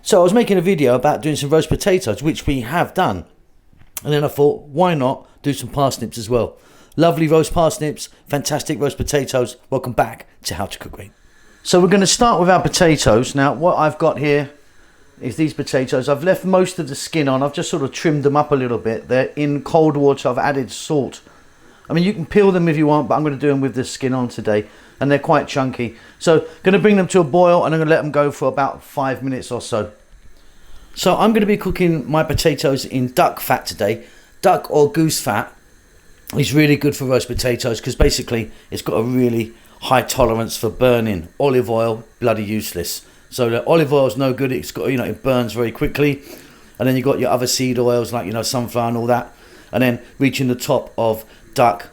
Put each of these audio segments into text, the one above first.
So I was making a video about doing some roast potatoes, which we have done. And then I thought, why not do some parsnips as well? Lovely roast parsnips, fantastic roast potatoes. Welcome back to How to Cook Great. So we're going to start with our potatoes. Now what I've got here is these potatoes. I've left most of the skin on. I've just sort of trimmed them up a little bit. They're in cold water. I've added salt. I mean, you can peel them if you want, but I'm going to do them with the skin on today. And they're quite chunky. So going to bring them to a boil, and I'm going to let them go for about 5 minutes or so. So I'm going to be cooking my potatoes in duck fat today. Duck or goose fat is really good for roast potatoes because basically it's got a really high tolerance for burning. Olive oil, bloody useless. So the olive oil is no good. It's got, it burns very quickly. And then you've got your other seed oils like, sunflower and all that. And then reaching the top of duck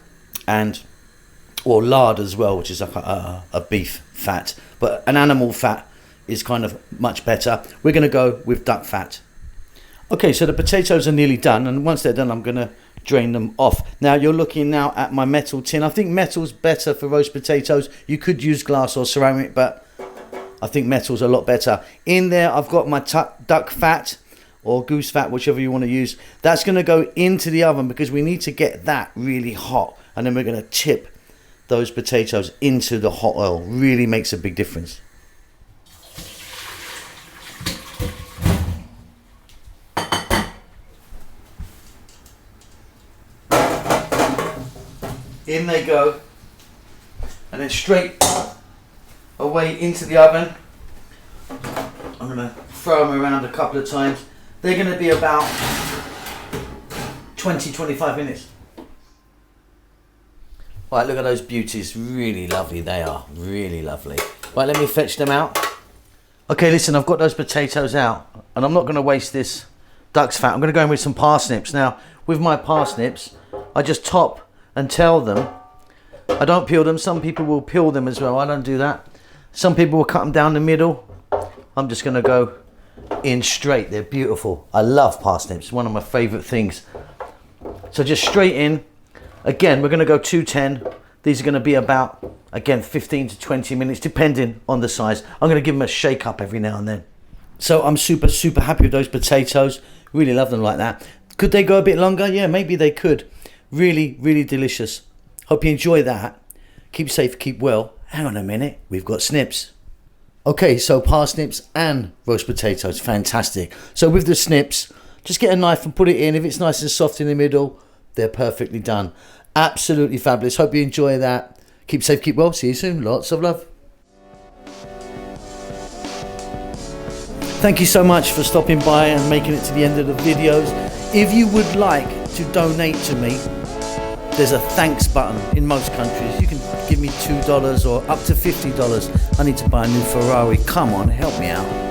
or lard as well, which is like a beef fat. But an animal fat is kind of much better. We're going to go with duck fat. Okay, so the potatoes are nearly done, and once they're done I'm going to drain them off. Now you're looking now at my metal tin. I think metal's better for roast potatoes. You could use glass or ceramic, but I think metal's a lot better. In there I've got my duck fat or goose fat, whichever you want to use. That's going to go into the oven because we need to get that really hot, and then we're going to tip those potatoes into the hot oil. Really makes a big difference. In they go, and then straight away into the oven. I'm going to throw them around a couple of times. They're going to be about 20-25 minutes. Right, look at those beauties. Really lovely they are. Really lovely. Right, let me fetch them out. Okay, listen, I've got those potatoes out, and I'm not going to waste this duck's fat. I'm going to go in with some parsnips. Now, with my parsnips, I just top and tell them. I don't peel them. Some people will peel them as well. I don't do that. Some people will cut them down the middle. I'm just going to go in straight. They're beautiful. I love parsnips. One of my favorite things. So just straight in. Again, we're going to go 210. These are going to be about, again, 15 to 20 minutes, depending on the size. I'm going to give them a shake up every now and then. So I'm super happy with those potatoes. Really love them like that. Could they go a bit longer? Yeah, maybe they could. Really delicious. Hope you enjoy that. Keep safe, keep well. Hang on a minute, we've got snips. Okay, so parsnips and roast potatoes, fantastic. So with the snips, just get a knife and put it in. If it's nice and soft in the middle, they're perfectly done. Absolutely fabulous. Hope you enjoy that. Keep safe, keep well. See you soon. Lots of love. Thank you so much for stopping by and making it to the end of the videos. If you would like to donate to me, there's a thanks button in most countries. You can give me $2 or up to $50. I need to buy a new Ferrari. Come on, help me out.